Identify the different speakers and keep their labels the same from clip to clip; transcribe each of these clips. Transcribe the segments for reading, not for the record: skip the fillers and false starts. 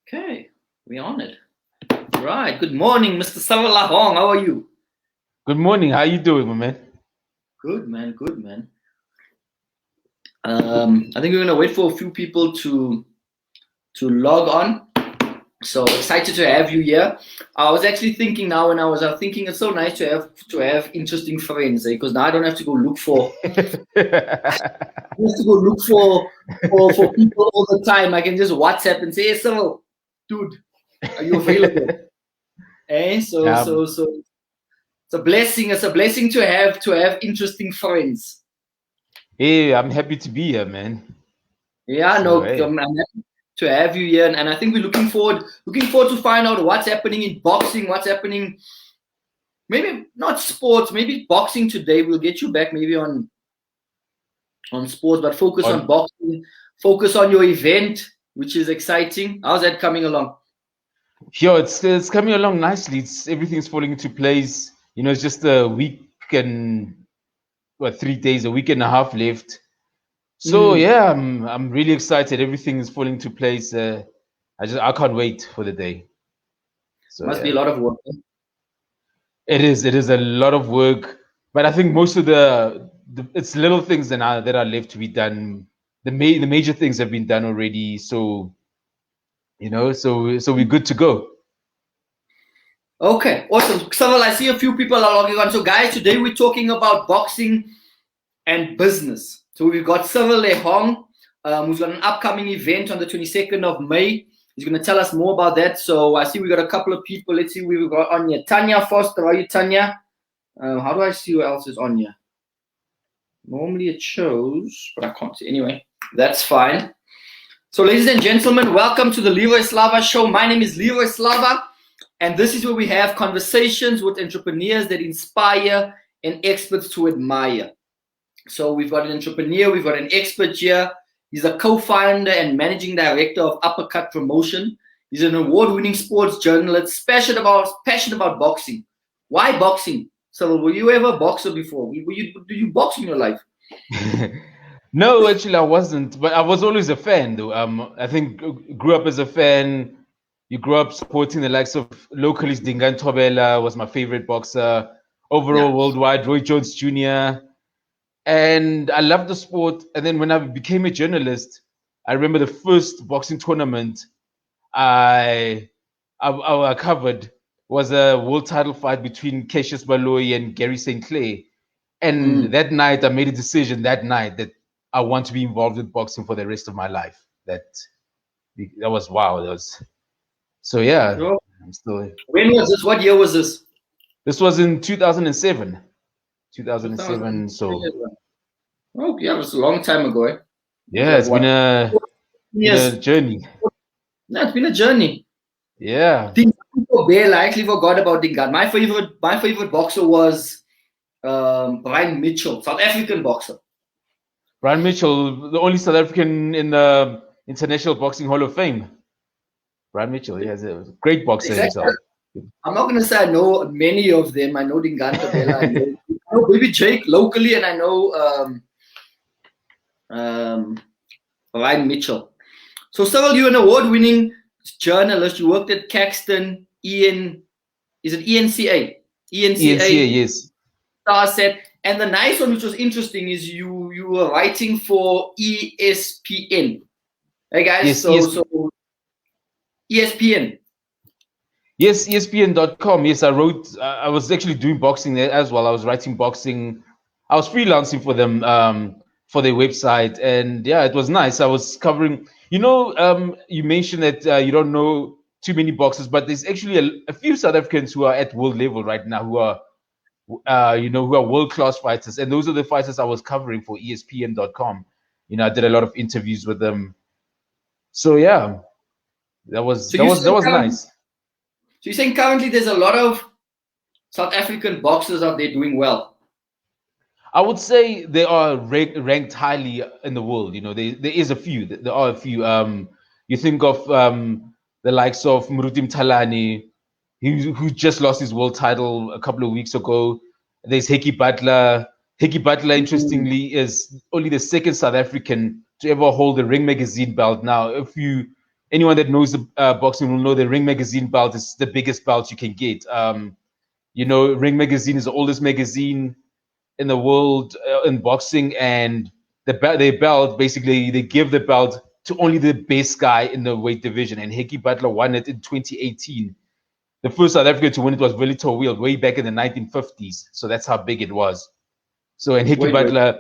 Speaker 1: Okay, we're on it. Right. Good morning, Mr. Savalahong. How are you?
Speaker 2: Good morning. How you doing, my man?
Speaker 1: Good, man. Good, man. I think we're gonna wait for a few people to log on. So excited to have you here. I was actually thinking now, when I was thinking, it's so nice to have interesting friends, because now I don't have to go look for for people all the time. I can just WhatsApp and say, "Hey, Cyril, dude, are you available?" So it's a blessing. It's a blessing to have interesting friends.
Speaker 2: Hey, I'm happy to be here, man.
Speaker 1: Yeah,
Speaker 2: So,
Speaker 1: I'm happy to have you here, and I think we're looking forward to find out what's happening in boxing, what's happening. Maybe not sports, maybe boxing today. We'll get you back maybe on sports, but focus on boxing. Focus on your event, which is exciting. How's that coming along?
Speaker 2: Sure, it's coming along nicely. Everything's falling into place. It's just a week and 3 days, a week and a half left. So yeah, I'm really excited. Everything is falling into place. I can't wait for the day. So
Speaker 1: Must be a lot of work.
Speaker 2: It is a lot of work, but I think most of it's little things that are left to be done. The major things have been done already. So so we're good to go.
Speaker 1: Okay, awesome. Samuel, I see a few people are logging on. So guys, today we're talking about boxing and business. So we've got Cyril Lehong, who's got an upcoming event on the 22nd of May. He's going to tell us more about that. So I see we got a couple of people. Let's see who we've got on here. Tanya Foster, are you Tanya? How do I see who else is on here? Normally it shows, but I can't see. Anyway, that's fine. So ladies and gentlemen, welcome to the Leroy Slava Show. My name is Leroy Slava, and this is where we have conversations with entrepreneurs that inspire and experts to admire. So we've got an entrepreneur, we've got an expert here. He's a co-founder and managing director of Uppercut Promotions. He's an award-winning sports journalist, passionate about boxing. Why boxing? So were you ever a boxer before? Do you box in your life?
Speaker 2: No, actually I wasn't, but I was always a fan though. I think grew up as a fan. You grew up supporting the likes of locally. Dingan Tobela was my favorite boxer. Overall, worldwide, Roy Jones Jr. And I loved the sport. And then when I became a journalist, I remember the first boxing tournament I covered was a world title fight between Cassius Baloyi and Gary St. Clair. And that night, I made a decision that I want to be involved with boxing for the rest of my life. That was wow. So yeah.
Speaker 1: Oh.
Speaker 2: I'm still.
Speaker 1: When was this? What year was this?
Speaker 2: This was in 2007. 2007. So.
Speaker 1: Oh yeah, it was a long time ago. Eh?
Speaker 2: Yeah, it's been a journey.
Speaker 1: Yeah, it's been a journey.
Speaker 2: Yeah.
Speaker 1: I actually forgot about Dingan. My favorite boxer was Brian Mitchell, South African boxer.
Speaker 2: Brian Mitchell, the only South African in the International Boxing Hall of Fame. Brian Mitchell, he has a great boxer himself.
Speaker 1: I'm not going to say I know many of them. I know Dingan Tabela. I know Baby Jake locally, and I know Brian Mitchell. So, Cyril, you're an award-winning journalist. You worked at Caxton, is it ENCA?
Speaker 2: ENCA, yes.
Speaker 1: Starset. And the nice one, which was interesting, is you were writing for ESPN. Hey guys,
Speaker 2: yes,
Speaker 1: so ESPN.
Speaker 2: Yes, ESPN.com. Yes, I was actually doing boxing there as well. I was writing boxing. I was freelancing for them for their website, and yeah, it was nice. I was covering. You mentioned that you don't know too many boxers, but there's actually a few South Africans who are at world level right now who are who are world-class fighters, and those are the fighters I was covering for ESPN.com. I did a lot of interviews with them. So yeah, that was nice.
Speaker 1: So you're saying currently there's a lot of South African boxers out there doing well?
Speaker 2: I would say they are ranked highly in the world. There is a few. There are a few. You think of the likes of Murutim Talani, who just lost his world title a couple of weeks ago. There's Heki Butler. Heki Butler, interestingly, is only the second South African to ever hold the Ring Magazine belt. Now, if you anyone that knows boxing will know the Ring Magazine belt is the biggest belt you can get. Ring Magazine is the oldest magazine in the world in boxing, and their belt, basically, they give the belt to only the best guy in the weight division, and Hickey Butler won it in 2018. The first South African to win it was Willito Wield way back in the 1950s. So that's how big it was. So, and Hickey Butler.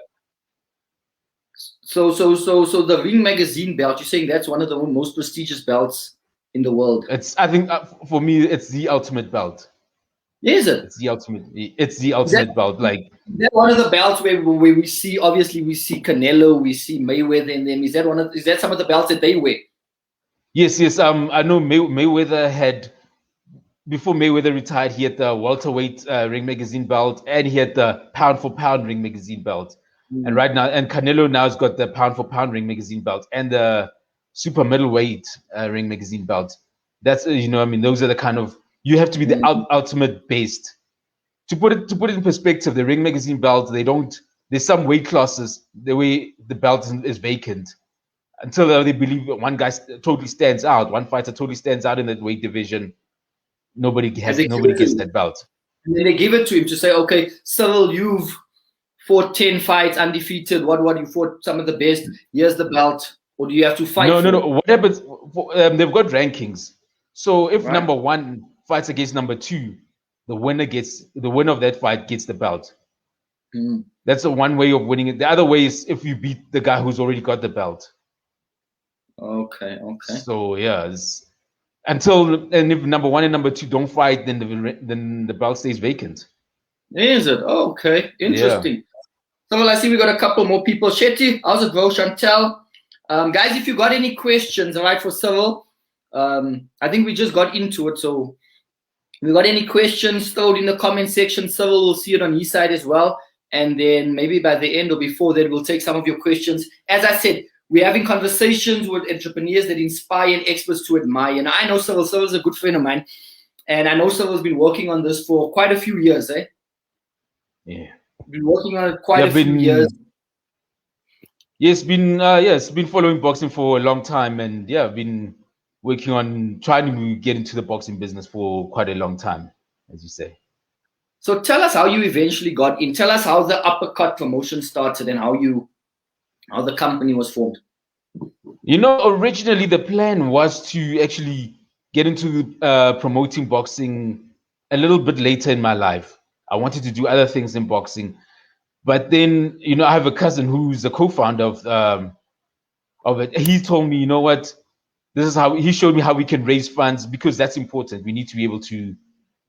Speaker 1: So the Ring Magazine belt, you're saying that's one of the most prestigious belts in the world?
Speaker 2: I think for me, it's the ultimate belt.
Speaker 1: Is it?
Speaker 2: It's the ultimate belt. Like,
Speaker 1: is that one of the belts where we see, obviously we see Canelo, we see Mayweather in them. Is that some of the belts that they wear?
Speaker 2: Yes. I know Mayweather had, before Mayweather retired, he had the welterweight Ring Magazine belt, and he had the pound for pound Ring Magazine belt. And right now, and Canelo now has got the pound for pound Ring Magazine belt and the super middleweight Ring Magazine belt. That's those are the kind of, you have to be the ultimate best. To put it in perspective, the Ring Magazine belt, there's some weight classes the way the belt is vacant until they believe one guy totally stands out, one fighter totally stands out in that weight division. Nobody gets that belt.
Speaker 1: And then they give it to him to say, okay, Cyril, you've fought 10 fights undefeated. What you fought some of the best. Here's the belt. Or do you have to fight?
Speaker 2: No. What happens? They've got rankings. So if number one fights against number two, the winner of that fight gets the belt. That's the one way of winning it. The other way is if you beat the guy who's already got the belt.
Speaker 1: Okay.
Speaker 2: So yeah, and if number one and number two don't fight, then the belt stays vacant.
Speaker 1: Is it? Okay, interesting. So I see we got a couple more people. Shetty, how's it go? Chantel, guys, if you got any questions, all right, for Cyril, I think we just got into it. So if you got any questions, throw it in the comment section. Cyril will see it on his side as well. And then maybe by the end or before that, we'll take some of your questions. As I said, we're having conversations with entrepreneurs that inspire and experts to admire. And I know Cyril. Cyril's a good friend of mine. And I know Cyril's been working on this for quite a few years, eh?
Speaker 2: Yeah.
Speaker 1: Been working on it quite a few years.
Speaker 2: Yes, been following boxing for a long time, and I've been working on trying to get into the boxing business for quite a long time, as you say.
Speaker 1: So tell us how you eventually got in. Tell us how the Uppercut Promotion started and how the company was formed.
Speaker 2: Originally the plan was to actually get into promoting boxing a little bit later in my life. I wanted to do other things in boxing, but then I have a cousin who's the co-founder of it. He told me, you know what, this is how he showed me how we can raise funds, because that's important. We need to be able to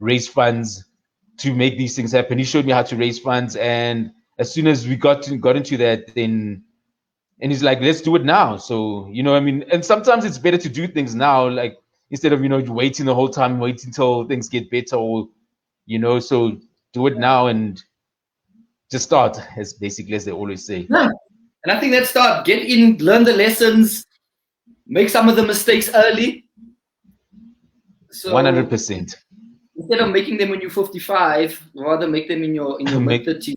Speaker 2: raise funds to make these things happen. He showed me how to raise funds, and as soon as we got into that, then and he's like, let's do it now. So and sometimes it's better to do things now, like instead of waiting the whole time, waiting until things get better, or so do it now and just start, as they always say.
Speaker 1: Yeah. And I think that start, get in, learn the lessons, make some of the mistakes early. So
Speaker 2: 100%.
Speaker 1: Instead of making them when you're 55, rather make them in your mid-30s.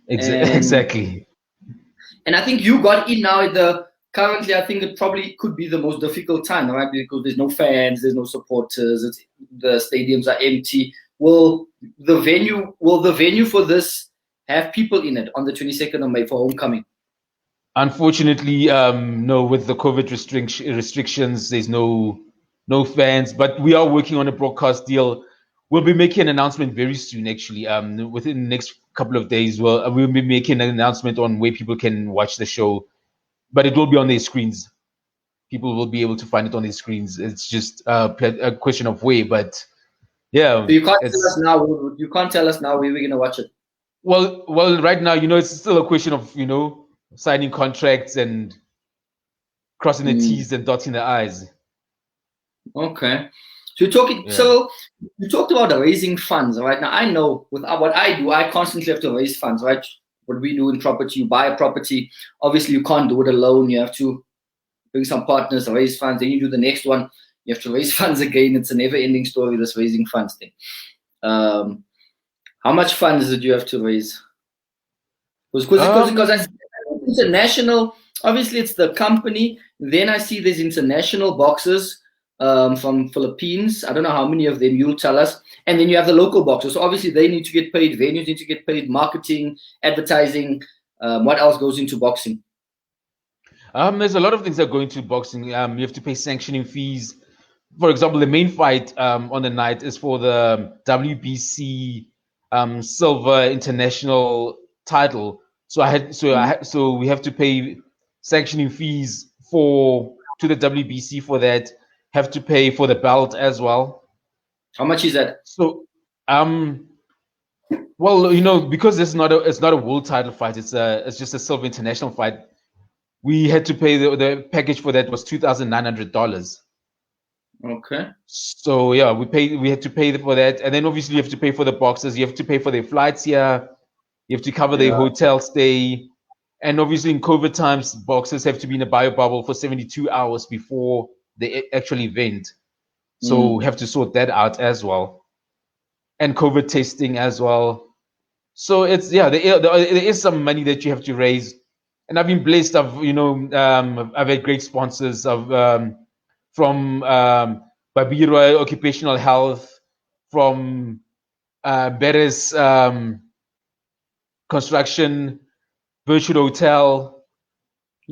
Speaker 2: Exactly.
Speaker 1: And I think you got in now currently, I think it probably could be the most difficult time, right? Because there's no fans, there's no supporters, the stadiums are empty. Will the venue for this have people in it on the 22nd of May for homecoming?
Speaker 2: Unfortunately, no. With the COVID restrictions, there's no fans. But we are working on a broadcast deal. We'll be making an announcement very soon. Actually, within the next couple of days, we'll be making an announcement on where people can watch the show. But it will be on their screens. People will be able to find it on their screens. It's just a question of where. But yeah,
Speaker 1: so you can't tell us now. You can't tell us now where we're gonna watch it.
Speaker 2: Well, right now, it's still a question of signing contracts and crossing the T's and dotting the I's.
Speaker 1: Okay, so So you talked about raising funds, right? Now I know with what I do, I constantly have to raise funds, right? What we do in property, you buy a property. Obviously, you can't do it alone. You have to bring some partners, raise funds. Then you do the next one. You have to raise funds again. It's a never-ending story, this raising funds thing. How much funds did you have to raise? Because international obviously it's the company. Then I see there's international boxers from Philippines. I don't know how many of them, you'll tell us. And then you have the local boxers. So obviously they need to get paid. Venues need to get paid. Marketing, advertising. What else goes into boxing?
Speaker 2: There's a lot of things that go into boxing. You have to pay sanctioning fees. For example, the main fight on the night is for the WBC Silver International title. So we have to pay sanctioning fees to the WBC for that. Have to pay for the belt as well.
Speaker 1: How much is that?
Speaker 2: So well, because it's not a world title fight, it's just a Silver International fight. We had to pay the package for that was $2,900.
Speaker 1: Okay.
Speaker 2: So yeah, we had to pay for that, and then obviously you have to pay for the boxers. You have to pay for their flights here. You have to cover their hotel stay, and obviously in COVID times, boxers have to be in a bio bubble for 72 hours before the actual event. So we have to sort that out as well, and COVID testing as well. So it's there is some money that you have to raise, and I've been blessed. I've had great sponsors from Babiro Occupational Health, from Beres Construction, Virtual Hotel.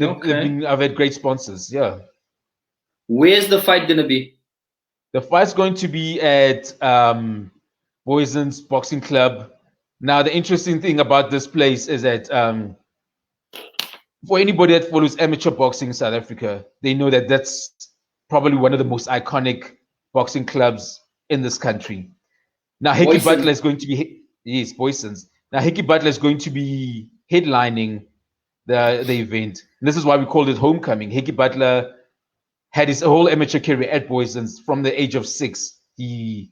Speaker 2: I've had great sponsors. Yeah.
Speaker 1: Where's the fight gonna be?
Speaker 2: The fight's going to be at Boyson's Boxing Club. Now, the interesting thing about this place is that for anybody that follows amateur boxing in South Africa, they know that that's probably one of the most iconic boxing clubs in this country. Now, Hickey Butler is going to be Boyson's. Now, Hickey Butler is going to be headlining the event. And this is why we called it Homecoming. Hickey Butler had his whole amateur career at Boyson's from the age of 6. He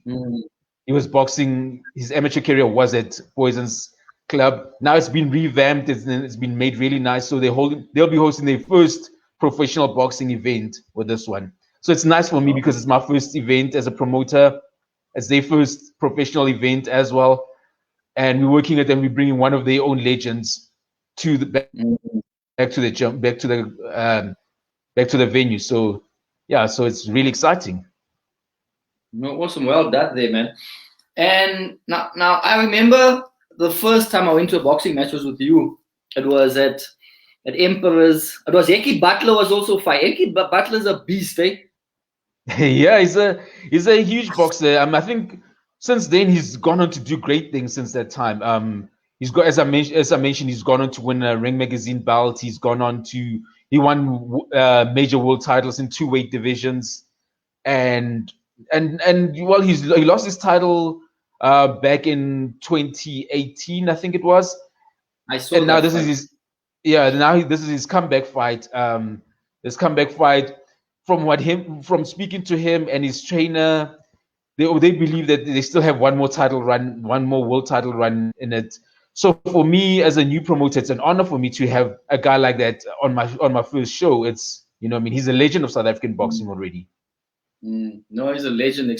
Speaker 2: was boxing. His amateur career was at Boyson's club. Now it's been revamped. It's been made really nice. So they'll be hosting their first professional boxing event with this one. So it's nice for me because it's my first event as a promoter. It's their first professional event as well. And we're working with them. We're bringing one of their own legends to the back to the venue. So yeah, so it's really exciting.
Speaker 1: No, awesome. Well done there, man. And now I remember the first time I went to a boxing match was with you. It was at Emperor's. It was Hickey Butler was also fighting. Hickey Butler's a beast, eh?
Speaker 2: Yeah, he's a huge boxer. I think since then he's gone on to do great things since that time. He's got, as I mentioned, he's gone on to win a Ring Magazine belt. He won major world titles in 2 weight divisions, and well, he lost his title back in 2018, I think it was.
Speaker 1: I saw.
Speaker 2: And now this is his comeback fight. His comeback fight. From speaking to him and his trainer, they believe that they still have one more world title run in it. So for me as a new promoter, it's an honor for me to have a guy like that on my first show. It's he's a legend of South African boxing already.
Speaker 1: No, he's a legend.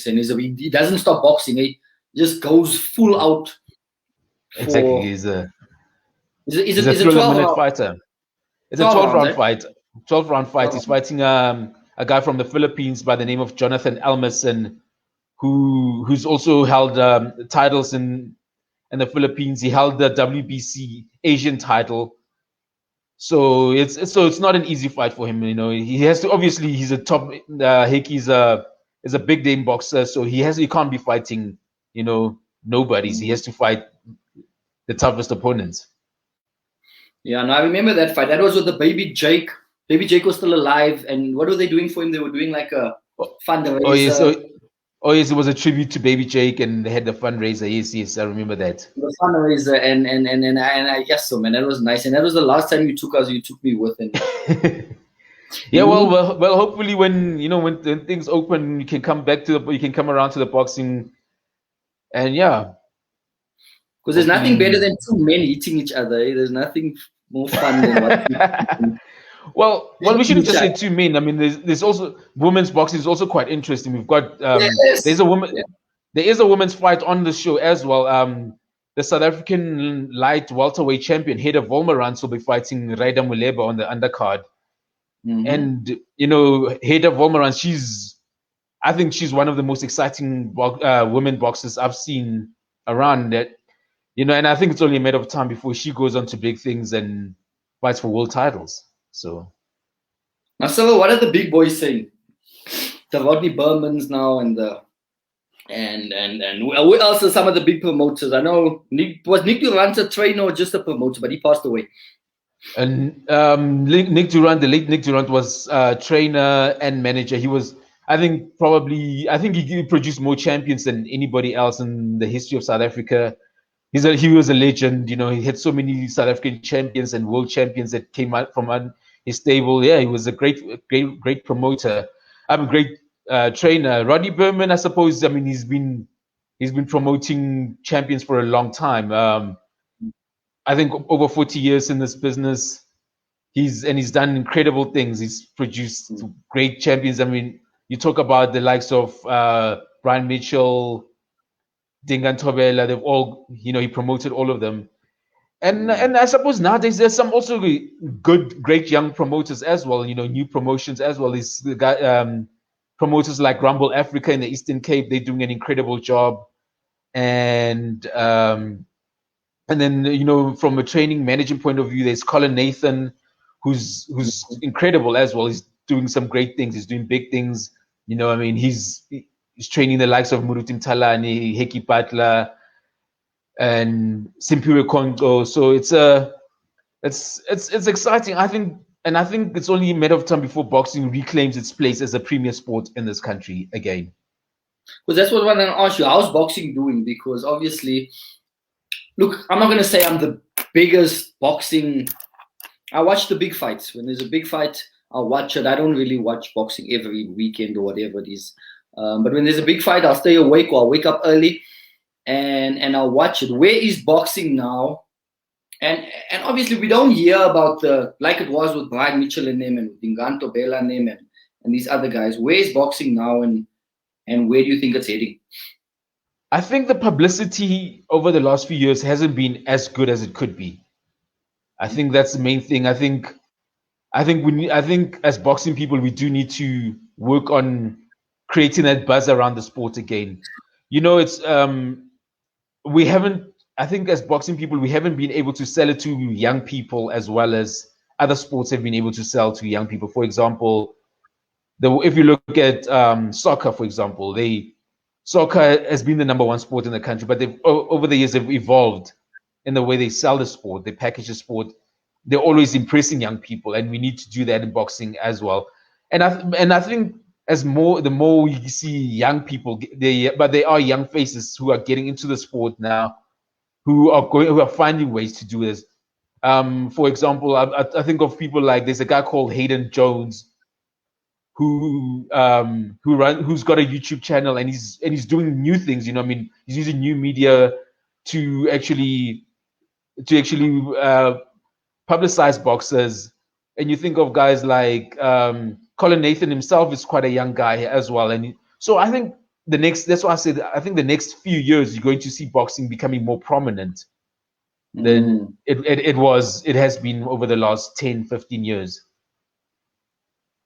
Speaker 1: He doesn't stop boxing. He just goes full out.
Speaker 2: Exactly. He's a
Speaker 1: 12-minute
Speaker 2: fighter. It's a 12-round fight. 12-round fight. He's fighting a guy from the Philippines by the name of Jonathan Elmerson, who's also held titles in the Philippines. He held the WBC Asian title. So it's not an easy fight for him. He has to, obviously he's a top. Hickey's is a big name boxer, so he can't be fighting nobodies. He has to fight the toughest opponents.
Speaker 1: Yeah, and I remember that fight. That was with the baby Jake. Baby Jake was still alive, and what were they doing for him? They were doing like a fundraiser.
Speaker 2: Oh yes, it was a tribute to Baby Jake, and they had the fundraiser. Yes, I remember that.
Speaker 1: The fundraiser, and I guess so, man. That was nice, and that was the last time you took us. You took me with him.
Speaker 2: Yeah, well, hopefully when things open, you can come around to the boxing, and yeah.
Speaker 1: Because there's nothing better than 2 men hitting each other. Eh? There's nothing more fun than what.
Speaker 2: Well, we shouldn't just say 2 men. I mean, there's also women's boxing is also quite interesting. We've got there's a woman. Yeah. There is a women's fight on the show as well. The South African light welterweight champion Heda Volmarans will be fighting Raida Muleba on the undercard. And Heda Volmaran, I think she's one of the most exciting women boxers I've seen around. That and I think it's only a matter of time before she goes on to big things and fights for world titles. So
Speaker 1: now, so what are the big boys saying? The Rodney Bermans now, and the and who else are some of the big promoters? I know Nick Durant a trainer or just a promoter, but he passed away.
Speaker 2: And Nick Durant, the late Nick Durant, was trainer and manager. He was, I think he produced more champions than anybody else in the history of South Africa. He was a legend. He had so many South African champions and world champions that came out from his stable. Yeah, he was a great promoter. I'm a great trainer. Rodney Berman, I suppose. I mean, he's been promoting champions for a long time. I think over 40 years in this business. He's done incredible things. He's produced great champions. I mean, you talk about the likes of Brian Mitchell, Dingan Tobela. They've all, he promoted all of them. And I suppose nowadays there's some also great young promoters as well. New promotions as well. These promoters like Rumble Africa in the Eastern Cape. They're doing an incredible job. And then from a training management point of view, there's Colin Nathan, who's incredible as well. He's doing some great things. He's doing big things. I mean, he's training the likes of Murutim Talani, Heki Patla, and Simpiwe Konto. So it's exciting. I think it's only a matter of time before boxing reclaims its place as a premier sport in this country again.
Speaker 1: Well, that's what I want to ask you. How's boxing doing? Because obviously, look, I'm not going to say I'm the biggest boxing. I watch the big fights. When there's a big fight, I'll watch it. I don't really watch boxing every weekend or whatever it is. But when there's a big fight, I'll stay awake or I'll wake up early and I'll watch it. Where is boxing now? And obviously we don't hear about like it was with Brian Mitchell and them and Dinganto Bela and them and these other guys. Where is boxing now and where do you think it's heading?
Speaker 2: I think the publicity over the last few years hasn't been as good as it could be. I think that's the main thing. I think as boxing people, we do need to work on creating that buzz around the sport again. It's we haven't. I think as boxing people, we haven't been able to sell it to young people as well as other sports have been able to sell to young people. For example, if you look at soccer, for example, soccer has been the number one sport in the country, but over the years they've evolved in the way they sell the sport, they package the sport. They're always impressing young people, and we need to do that in boxing as well. And I think the more we see young people, but they are young faces who are getting into the sport now, who are finding ways to do this. For example, I think of people like there's a guy called Hayden Jones who's got a YouTube channel and he's doing new things. I mean, he's using new media to actually publicize boxers. And you think of guys like Colin Nathan himself is quite a young guy as well. And so I think that's why I said I think the next few years you're going to see boxing becoming more prominent than it has been over the last 10, 15 years.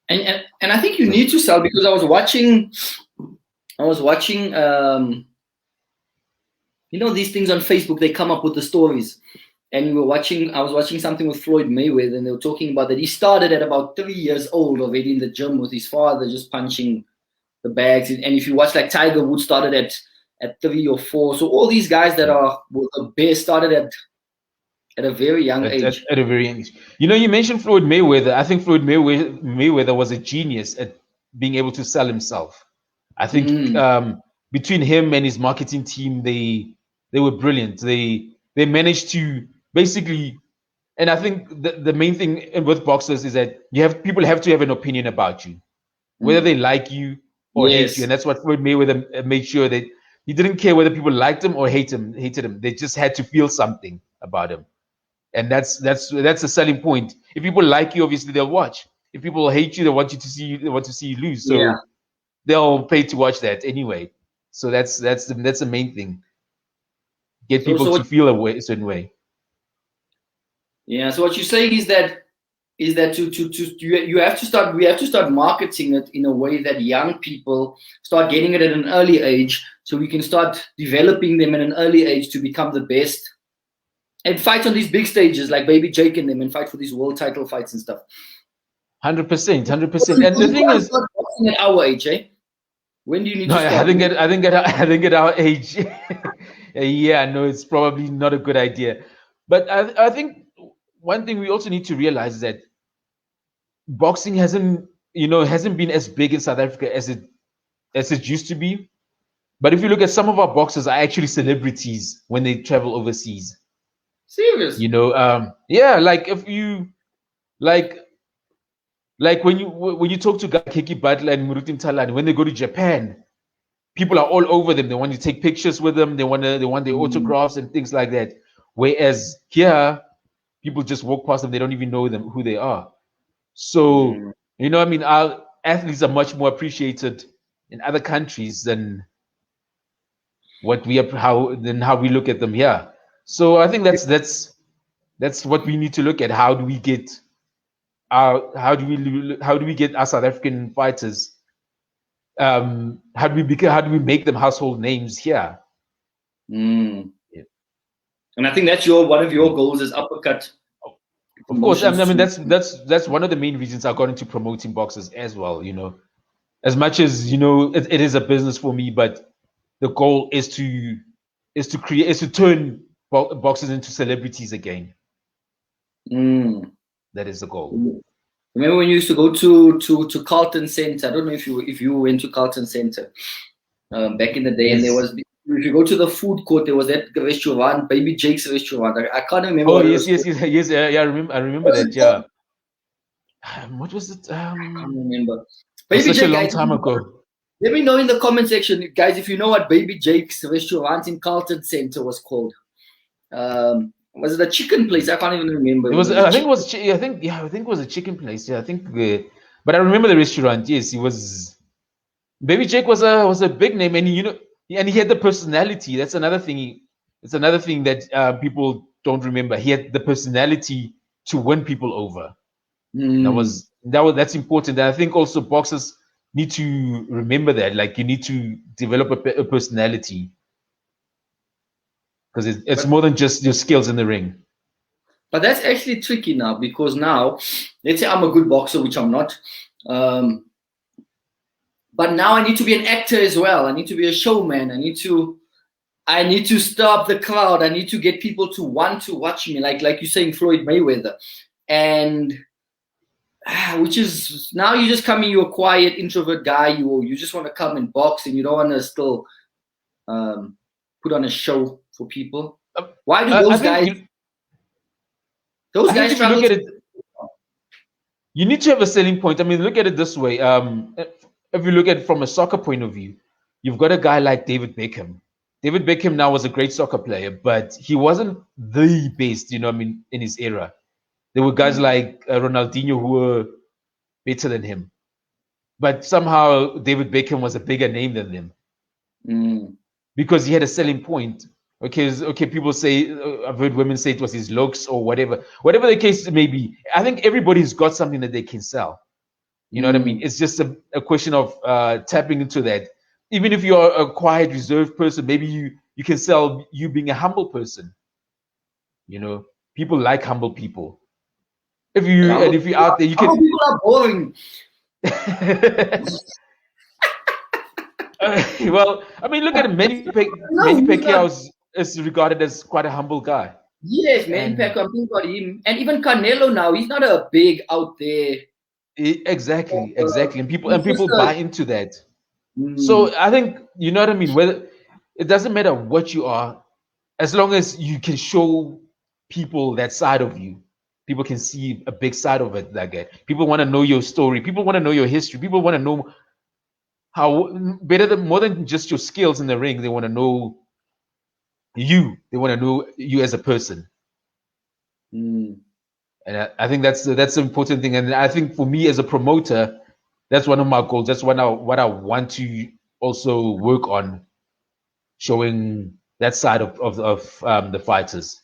Speaker 1: And I think you need to sell, because I was watching these things on Facebook, they come up with the stories. And I was watching something with Floyd Mayweather, and they were talking about that he started at about 3 years old already in the gym with his father, just punching the bags. And if you watch, like Tiger Woods started at 3 or 4. So all these guys that were the best started at a very young age.
Speaker 2: At a very young age. You mentioned Floyd Mayweather. I think Floyd Mayweather was a genius at being able to sell himself. I think between him and his marketing team, they were brilliant. They managed to basically, and I think the main thing with boxers is that people have to have an opinion about you, whether they like you or hate you. And that's what Floyd Mayweather made sure that he didn't care whether people liked him or hated him. They just had to feel something about him. And that's a selling point. If people like you, obviously they'll watch. If people hate you, they want to see you lose. So they'll pay to watch that anyway. So that's the main thing. Get people to feel a certain way.
Speaker 1: Yeah. So what you're saying is that is that you have to start. We have to start marketing it in a way that young people start getting it at an early age, so we can start developing them at an early age to become the best and fight on these big stages like Baby Jake and them, and fight for these world title fights and stuff.
Speaker 2: 100%. And the thing is,
Speaker 1: start boxing at our age, eh? When do you need
Speaker 2: no,
Speaker 1: to start?
Speaker 2: I think at our age, yeah, no, it's probably not a good idea. But I think one thing we also need to realize is that boxing hasn't been as big in South Africa as it used to be. But if you look at some of our boxers are actually celebrities when they travel overseas.
Speaker 1: Serious?
Speaker 2: Yeah, like if you like when you talk to Kiki Butler and Muruti Mtalani, when they go to Japan, people are all over them. They want to take pictures with them. They want their autographs and things like that. Whereas here, people just walk past them. They don't even know them who they are. So our athletes are much more appreciated in other countries than how we look at them here. So I think that's what we need to look at. How do we get how do we get our South African fighters? How do we make them household names here?
Speaker 1: Yeah. And I think that's one of your goals is Uppercut.
Speaker 2: Of course, I mean that's one of the main reasons I got into promoting boxers as well. As much as it is a business for me, but the goal is to turn boxers into celebrities again. That is the goal.
Speaker 1: Remember when you used to go to Carlton Center? I don't know if you went to Carlton Center back in the day, yes. And there was, if you go to the food court, there was that restaurant, Baby Jake's restaurant. I can't remember.
Speaker 2: Oh yes. Yeah, I remember that. Yeah. What was it? I
Speaker 1: can't remember.
Speaker 2: Baby Jake, a long time ago.
Speaker 1: Let me know in the comment section, guys, if you know what Baby Jake's restaurant in Carlton Center was called. Was it a chicken place? I can't even remember.
Speaker 2: It was. I think it was a chicken place. Yeah, I think. But I remember the restaurant. Yes, he was. Baby Jake was a big name, and and he had the personality. That's another thing. It's another thing that people don't remember. He had the personality to win people over. That's important. And I think also boxers need to remember that. Like you need to develop a personality. Because it's more than just your skills in the ring.
Speaker 1: But that's actually tricky now, because now, let's say I'm a good boxer, which I'm not. But now I need to be an actor as well. I need to be a showman. I need to stir up the crowd. I need to get people to want to watch me, like you're saying, Floyd Mayweather. And which is, now you just come in, you're a quiet, introvert guy. You just want to come and box, and you don't want to still put on a show for people. Why do those guys? Those guys try to look at it.
Speaker 2: You need to have a selling point. I mean, look at it this way. If you look at it from a soccer point of view, you've got a guy like David Beckham. David Beckham now was a great soccer player, but he wasn't the best, in his era. There were guys like Ronaldinho who were better than him. But somehow David Beckham was a bigger name than them. Because he had a selling point. Okay, people say, I've heard women say it was his looks or whatever the case may be. I think everybody's got something that they can sell. You know what I mean? It's just a question of tapping into that. Even if you're a quiet, reserved person, maybe you can sell you being a humble person. People like humble people. If you're out there, you can.
Speaker 1: People are boring.
Speaker 2: Well, I mean, look at him. Manny Pacquiao is regarded as quite a humble guy.
Speaker 1: Yes, Manny Pacquiao. I'm thinking about him, and even Canelo now. He's not a big out there.
Speaker 2: Exactly, and people buy into that. So I think you know what I mean. Whether it doesn't matter what you are, as long as you can show people that side of you, people can see a big side of it. People want to know your story. People want to know your history. People want to know how more than just your skills in the ring. They want to know you. They want to know you as a person. And I think that's the important thing. And I think for me as a promoter, that's one of my goals. That's what I want to also work on, showing that side of the fighters.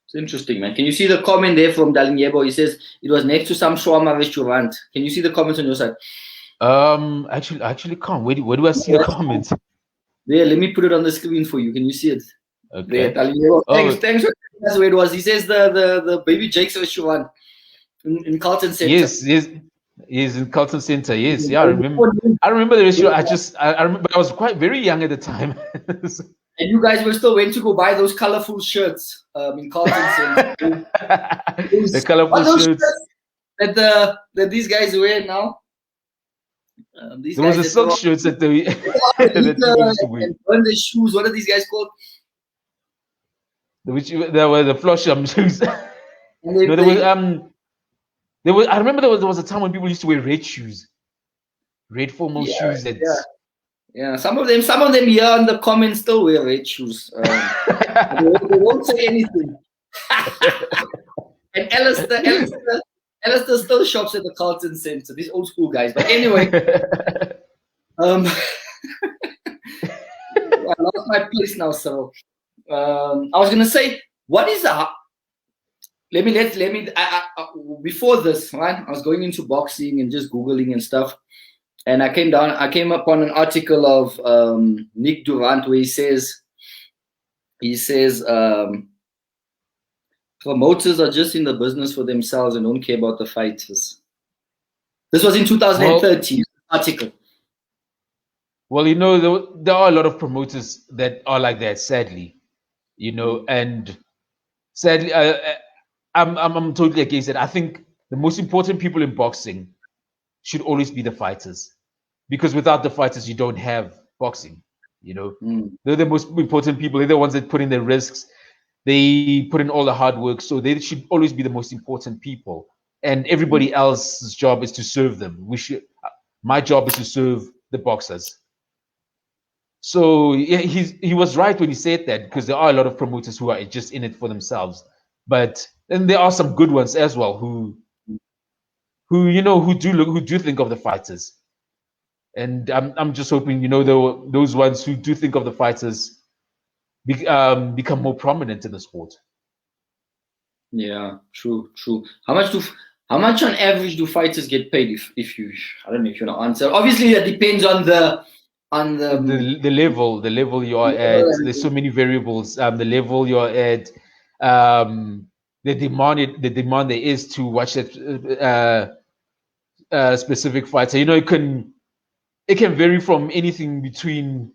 Speaker 1: It's interesting, man. Can you see the comment there from Dalinyebo? He says it was next to some shawarma restaurant. Can you see the comments on your side?
Speaker 2: Actually can't. Where do I see the comments?
Speaker 1: There, let me put it on the screen for you. Can you see it?
Speaker 2: Okay.
Speaker 1: There, Dalinyebo.
Speaker 2: Oh.
Speaker 1: Thanks. That's where it was. He says the Baby Jake's restaurant in Carlton Center.
Speaker 2: Yes, in Carlton Center. Yes, yeah, I remember the restaurant. I remember I was quite very young at the time.
Speaker 1: And you guys were still went to go buy those colorful shirts in Carlton Center.
Speaker 2: The colorful shirts
Speaker 1: that these guys wear now.
Speaker 2: There was a silk shirts that they used to wear.
Speaker 1: And burn their shoes. What are these guys called?
Speaker 2: There were the Flosham shoes. I remember there was a time when people used to wear red shoes, red formal shoes.
Speaker 1: Yeah. Some of them here in the comments still wear red shoes. They won't say anything. And Alistair still shops at the Carlton Center. These old school guys. But anyway, I lost my place now. So I was gonna say, what is a before this, right? I was going into boxing and just Googling and stuff. And I came upon an article of Nick Durant where he says promoters are just in the business for themselves and don't care about the fighters. This was in 2013 article.
Speaker 2: Well, there are a lot of promoters that are like that, sadly, and sadly, I'm totally against it. I think the most important people in boxing should always be the fighters, because without the fighters, you don't have boxing. They're the most important people. They're the ones that put in the risks. They put in all the hard work, so they should always be the most important people. And everybody else's job is to serve them. My job is to serve the boxers. So yeah, he was right when he said that, because there are a lot of promoters who are just in it for themselves. But then there are some good ones as well who do think of the fighters. And I'm just hoping those ones who do think of the fighters become more prominent in the sport.
Speaker 1: Yeah, true. How much on average do fighters get paid? If you, I don't know if you want to answer. Obviously, that depends on the
Speaker 2: level you are at. There's so many variables. The level you're at, the demand there is to watch that specific fighter. It can vary from anything between.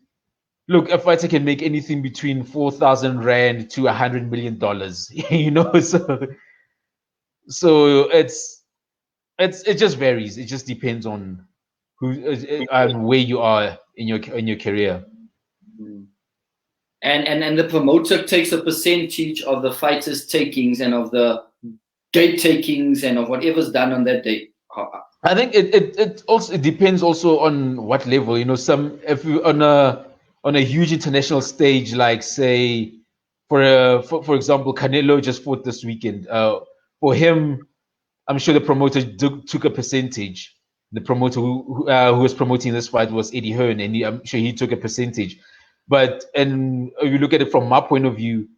Speaker 2: Look, a fighter can make anything between 4,000 rand to $100 million. So it just varies. It just depends on who and where you are in your career.
Speaker 1: And the promoter takes a percentage of the fighter's takings and of the gate takings and of whatever's done on that day.
Speaker 2: I think it depends also on what level. If you on a huge international stage, like say for example, Canelo just fought this weekend. For him, I'm sure the promoter took a percentage. The promoter who was promoting this fight was Eddie Hearn, and I'm sure he took a percentage. But if you look at it from my point of view,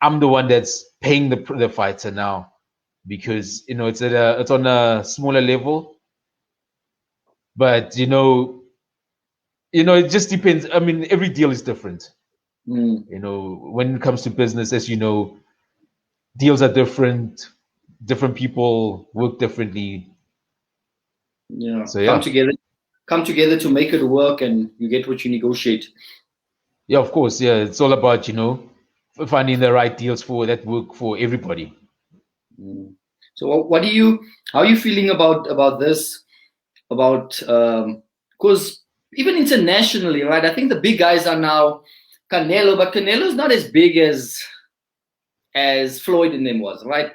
Speaker 2: I'm the one that's paying the fighter now, because it's on a smaller level. But it just depends. I mean, every deal is different. When it comes to business, as you know, deals are different. Different people work differently.
Speaker 1: Yeah.
Speaker 2: So yeah,
Speaker 1: come together to make it work, and you get what you negotiate.
Speaker 2: Yeah, of course. Yeah, it's all about finding the right deals that work for everybody.
Speaker 1: So, how are you feeling about this? Because even internationally, right? I think the big guys are now Canelo, but Canelo's not as big as Floyd in them was, right?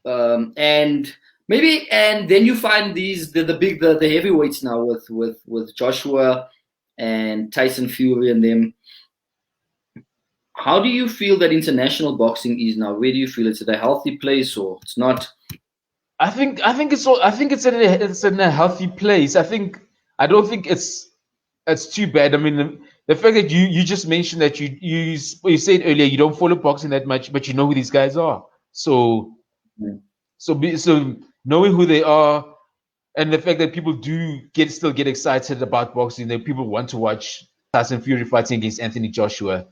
Speaker 1: And then you find the heavyweights now with Joshua and Tyson Fury and them. How do you feel that international boxing is now? Where do you feel it's at a healthy place or it's not?
Speaker 2: I think it's in a healthy place. I don't think it's too bad. I mean, the fact that you just mentioned that you said earlier you don't follow boxing that much, but you know who these guys are. So so knowing who they are, and the fact that people do still get excited about boxing, that people want to watch Tyson Fury fighting against Anthony Joshua,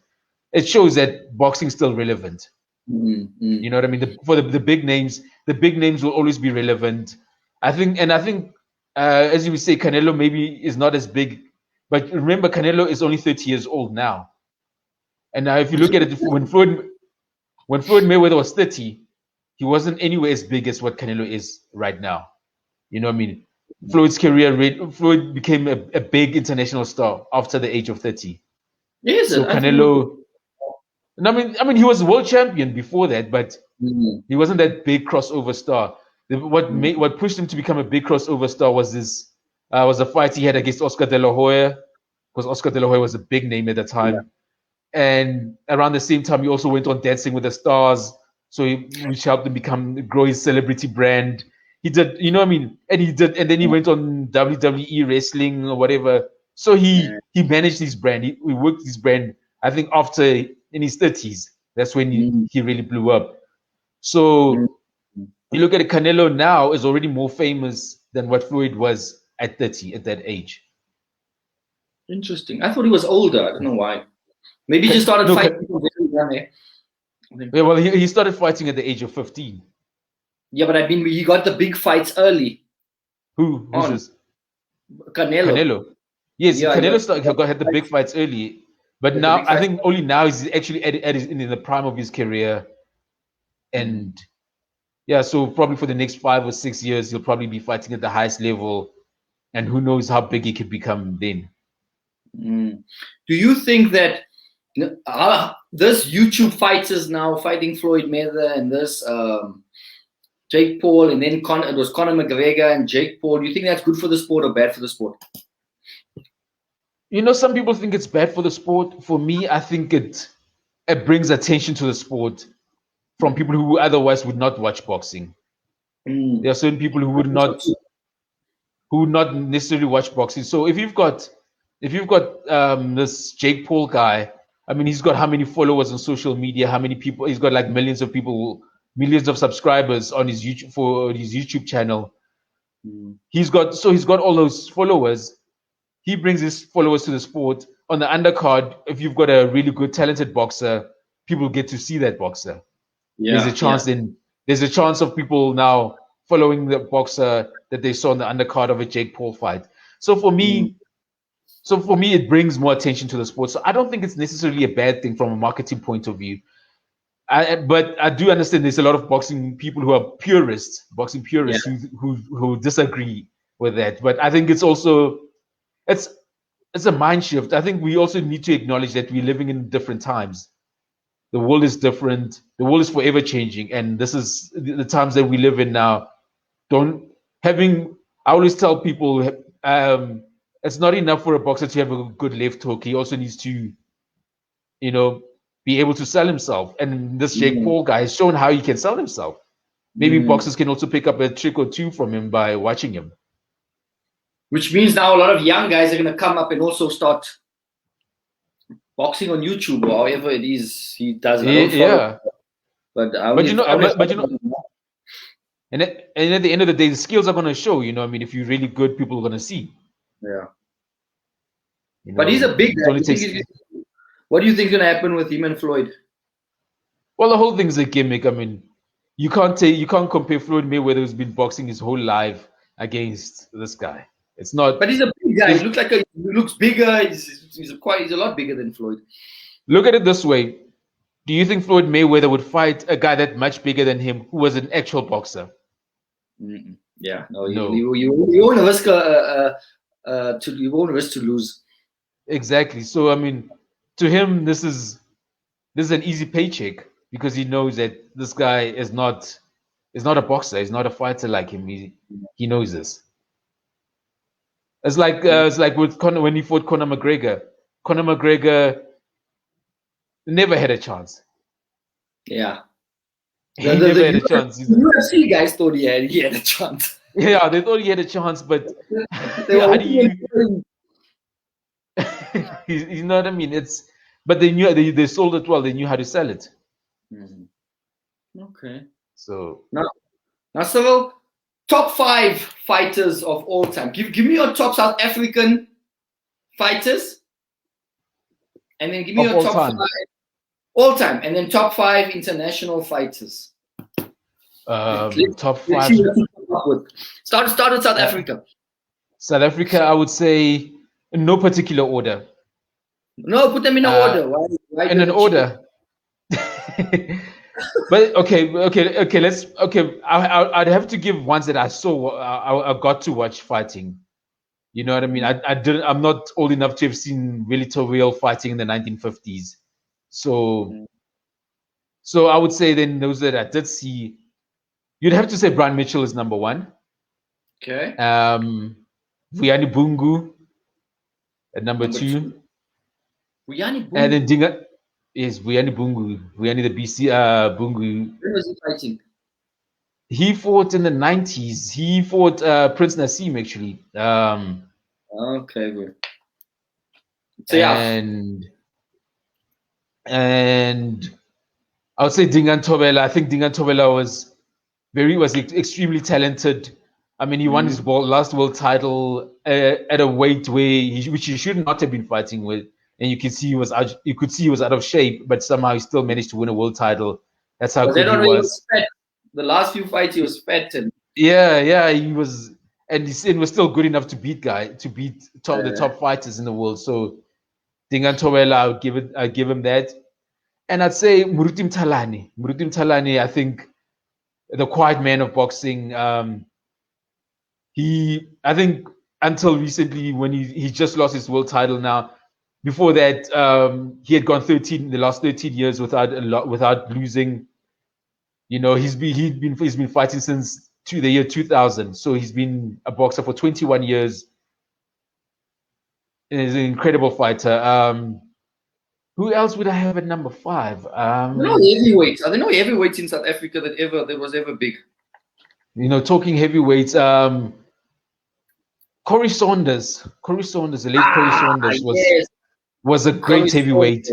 Speaker 2: it shows that boxing is still relevant. You know what I mean? For the big names will always be relevant. I think, as you would say, Canelo maybe is not as big, but remember, Canelo is only 30 years old now. And now, if you look at it, when Floyd Mayweather was 30, he wasn't anywhere as big as what Canelo is right now. You know what I mean? Floyd became a big international star after the age of 30. So Canelo, and I mean, he was world champion before that, but he wasn't that big crossover star. What pushed him to become a big crossover star was a fight he had against Oscar De La Hoya, because Oscar De La Hoya was a big name at the time. And around the same time, he also went on Dancing with the Stars, which helped him grow his celebrity brand. He did, you know what I mean? And then he went on WWE wrestling or whatever. So he managed his brand. He worked his brand, I think, after in his 30s. That's when he really blew up. So you look at Canelo now is already more famous than what Floyd was at 30, at that age.
Speaker 1: Interesting. I thought he was older. I don't know why. Maybe he just started fighting people very young, eh?
Speaker 2: Yeah, well, he started fighting at the age of 15.
Speaker 1: Yeah, but I mean, he got the big fights early.
Speaker 2: Who's this?
Speaker 1: Canelo.
Speaker 2: Yes, Canelo had the big fights early, but now I think only now is actually in the prime of his career, and yeah, so probably for the next 5 or 6 years he'll probably be fighting at the highest level, and who knows how big he could become then.
Speaker 1: Do you think that this YouTube fighters now fighting Floyd Mayweather and this Jake Paul, and then it was Conor McGregor and Jake Paul, do you think that's good for the sport or bad for the sport?
Speaker 2: You know, some people think it's bad for the sport. For me, I think it brings attention to the sport from people who otherwise would not watch boxing. There are certain people who would not necessarily watch boxing. So if you've got this Jake Paul guy, I mean, he's got how many followers on social media? How many people? He's got like millions of subscribers on his YouTube channel. He's got all those followers. He brings his followers to the sport. On the undercard, if you've got a really good, talented boxer, people get to see that boxer. There's a chance of people now following the boxer that they saw on the undercard of a Jake Paul fight. So for me, it brings more attention to the sport. So I don't think it's necessarily a bad thing from a marketing point of view. But I do understand there's a lot of boxing people who are boxing purists who disagree with that. But I think it's a mind shift. I think we also need to acknowledge that we're living in different times. The world is different. The world is forever changing, and this is the times that we live in now. I always tell people, it's not enough for a boxer to have a good left hook. He also needs to, be able to sell himself. And this Jake Paul guy has shown how he can sell himself. Maybe boxers can also pick up a trick or two from him by watching him.
Speaker 1: Which means now a lot of young guys are going to come up and also start boxing on YouTube or however it is he does it.
Speaker 2: Yeah. And at the end of the day, the skills are going to show. If you're really good, people are going to see.
Speaker 1: Yeah. But he's a big guy. What do you think is going to happen with him and Floyd?
Speaker 2: Well, the whole thing's a gimmick. I mean, you can't compare Floyd Mayweather, who's been boxing his whole life, against this guy. It's not.
Speaker 1: But he's a big guy. He looks bigger. He's a lot bigger than Floyd.
Speaker 2: Look at it this way: do you think Floyd Mayweather would fight a guy that much bigger than him, who was an actual boxer?
Speaker 1: Yeah, no. You won't risk to lose.
Speaker 2: Exactly. So I mean, to him, this is an easy paycheck because he knows that this guy is not a boxer. He's not a fighter like him. He knows this. It's like with Conor when he fought Conor McGregor. Conor McGregor never had a chance.
Speaker 1: Yeah.
Speaker 2: He never had a chance.
Speaker 1: The UFC guys thought he had a chance.
Speaker 2: Yeah, they thought he had a chance, but You know what I mean? But they sold it well. They knew how to sell it.
Speaker 1: Okay.
Speaker 2: So
Speaker 1: Now, Cyril, top 5 fighters of all time. Give me your top South African fighters, and then give me
Speaker 2: of
Speaker 1: your
Speaker 2: all
Speaker 1: top
Speaker 2: time.
Speaker 1: 5 all time, and then top 5 international fighters.
Speaker 2: Top 5.
Speaker 1: Let's see what you come up with. Start with South Africa.
Speaker 2: South Africa, I would say in no particular order.
Speaker 1: No, put them in order. Why
Speaker 2: in an order. But okay. I'd have to give ones that I saw. I got to watch fighting. You know what I mean? I didn't. I'm not old enough to have seen Willie Towell fighting in the 1950s. So I would say then those that I did see, you'd have to say Brian Mitchell is number 1.
Speaker 1: Okay.
Speaker 2: Vuyani Bungu at number 2.
Speaker 1: Vuyani Bungu.
Speaker 2: And then Dinga is Vuyani Bungu. Vuyani the BC Bungu.
Speaker 1: When was he fighting?
Speaker 2: He fought in the 90s. He fought Prince Nassim actually.
Speaker 1: Okay, good. So
Speaker 2: and I would say Dingan Tobela. I think Dingan Tobela was extremely talented. I mean, he won his last world title at a weight which he should not have been fighting with, and you could see he was out of shape, but somehow he still managed to win a world title. That's how good he was.
Speaker 1: The last few fights he was fat and
Speaker 2: he was, and he was still good enough to beat the top fighters in the world. So Dingan Tobela, I'd give him that. And I'd say Murutim Talani, I think the quiet man of boxing. I think until recently when he just lost his world title now. Before that, he had gone the last 13 years without losing. You know, he's been fighting since the year 2000. So he's been a boxer for 21 years. And he's an incredible fighter. Who else would I have at number 5?
Speaker 1: No heavyweights. Are there no heavyweights in South Africa that was ever big?
Speaker 2: You know, talking heavyweights, Corey Saunders, the late Corey Saunders was a great heavyweight.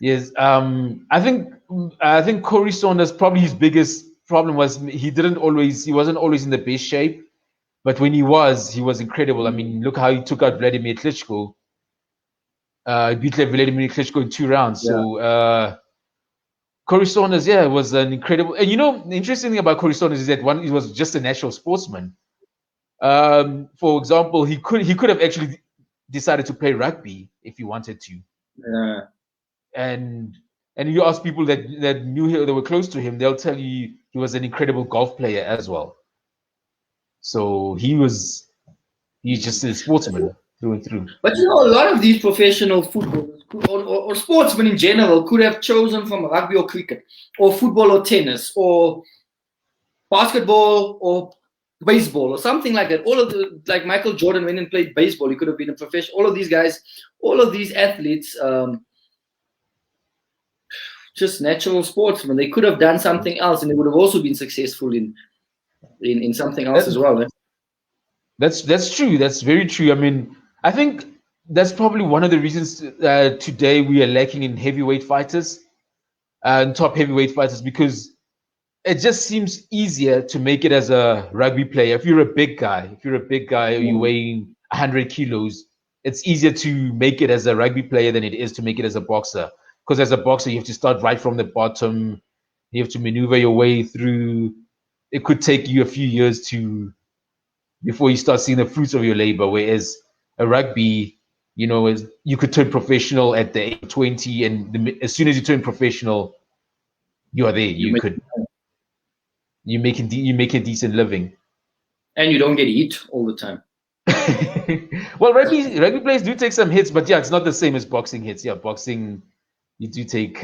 Speaker 2: Yes, I think Corey Saunders, probably his biggest problem was he wasn't always in the best shape, but when he was incredible. I mean, look how he took out Vladimir Klitschko. He beat Vladimir Klitschko in 2 rounds. Yeah. So Corey Saunders, was an incredible. And you know, the interesting thing about Corey Saunders is that he was just a natural sportsman. For example, he could have actually decided to play rugby if he wanted to.
Speaker 1: Yeah.
Speaker 2: And you ask people that knew him, that were close to him, they'll tell you he was an incredible golf player as well. So he's just a sportsman through and through.
Speaker 1: But you know, a lot of these professional footballers or sportsmen in general could have chosen from rugby or cricket or football or tennis or basketball or baseball or something like that. All of like Michael Jordan went and played baseball. He could have been a professional. All of these guys, all of these athletes, just natural sportsmen. They could have done something else, and they would have also been successful in something else as well.
Speaker 2: That's true. That's very true. I mean, I think that's probably one of the reasons today we are lacking in heavyweight fighters and top heavyweight fighters, because it just seems easier to make it as a rugby player. If you're a big guy, you're weighing 100 kilos, it's easier to make it as a rugby player than it is to make it as a boxer. Because as a boxer, you have to start right from the bottom. You have to maneuver your way through. It could take you a few years before you start seeing the fruits of your labor. Whereas a rugby, you know, you could turn professional at the age of 20, and as soon as you turn professional, you are there. You make a decent living,
Speaker 1: and you don't get hit all the time.
Speaker 2: Well, rugby players do take some hits, but it's not the same as boxing hits. Boxing, you do take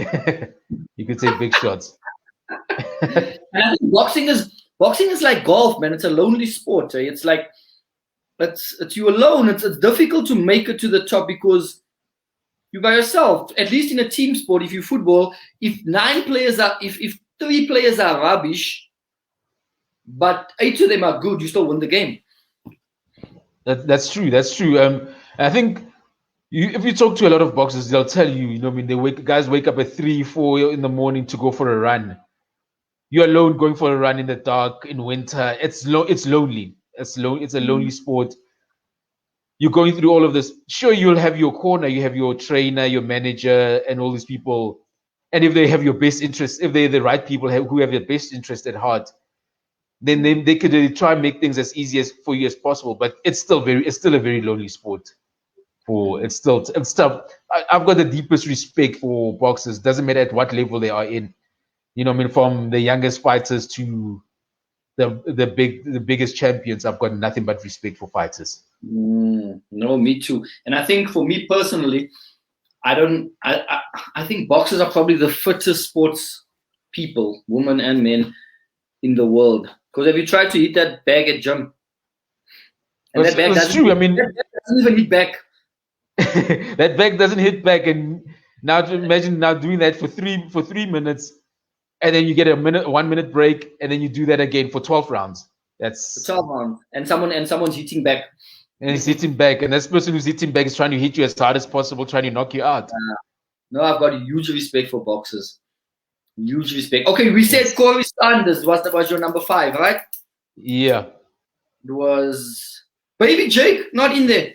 Speaker 2: you could take big shots.
Speaker 1: And I think boxing is like golf, man. It's a lonely sport. It's like it's you alone. It's difficult to make it to the top because you're by yourself. At least in a team sport, if you football, if 3 players are rubbish, but 8 of them are good, you still win the game.
Speaker 2: That's true. I think if you talk to a lot of boxers, they'll tell you, I mean, guys wake up at 3, 4 in the morning to go for a run. You're alone going for a run in the dark in winter. It's lonely. It's a lonely sport. You're going through all of this. Sure, you'll have your corner, you have your trainer, your manager, and all these people. And if they have your best interest, if they're the right people who have your best interest at heart, then they could try and make things as easy as for you as possible. But it's still a very lonely sport. It's tough. I've got the deepest respect for boxers. Doesn't matter at what level they are in. I mean, from the youngest fighters to the biggest champions, I've got nothing but respect for fighters.
Speaker 1: No, me too. And I think for me personally, I think boxers are probably the fittest sports people, women and men, in the world. Because have you tried to hit that bag at gym? And that bag
Speaker 2: that's true. I mean,
Speaker 1: that doesn't even hit back.
Speaker 2: That bag doesn't hit back, and now to imagine now doing that for 3 minutes, and then you get a 1 minute break, and then you do that again for 12 rounds. That's
Speaker 1: 12 rounds, and someone's hitting back.
Speaker 2: And he's hitting back, and this person who's hitting back is trying to hit you as hard as possible, trying to knock you out.
Speaker 1: No, I've got huge respect for boxers. Huge respect. Okay, we said Corey Sanders was your number 5, right?
Speaker 2: Yeah.
Speaker 1: It was Baby Jake not in there.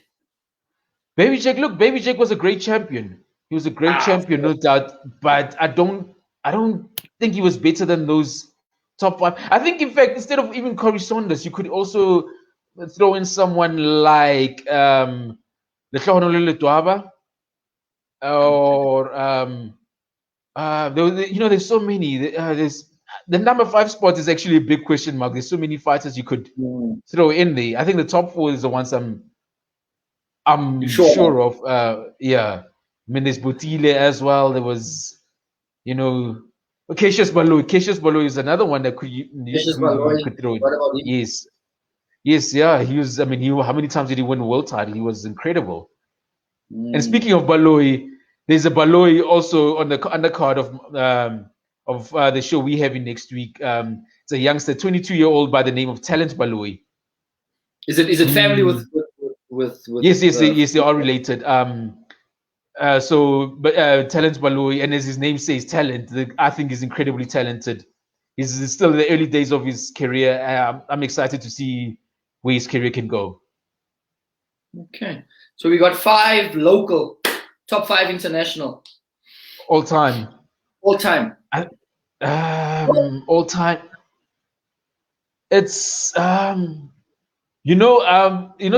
Speaker 2: Baby Jake was a great champion. He was a great champion, no doubt. But I don't think he was better than those top 5. I think, in fact, instead of even Corey Saunders, you could also throw in someone like Lehlohonolo Letwaba, or there's so many. There's the number 5 spot is actually a big question mark. There's so many fighters you could throw in there. I think the top 4 is the ones I'm sure of. Yeah, I mean, there's Butile as well. There was, Cassius Baloyi. Cassius Baloyi is another one that you could throw in.
Speaker 1: What about him?
Speaker 2: Yes, yeah. He was. I mean, how many times did he win the world title? He was incredible. And speaking of Baloyi, there's a Baloyi also on the undercard of the show we have in next week. It's a youngster, 22-year-old by the name of Talent Baloyi.
Speaker 1: Is it family with
Speaker 2: Yes, they are related. Talent Baloyi, and as his name says, talent. I think he's incredibly talented. He's still in the early days of his career. I'm excited to see where his career can go.
Speaker 1: Okay, so we got 5 local, top 5 international,
Speaker 2: all time.
Speaker 1: All time.
Speaker 2: It's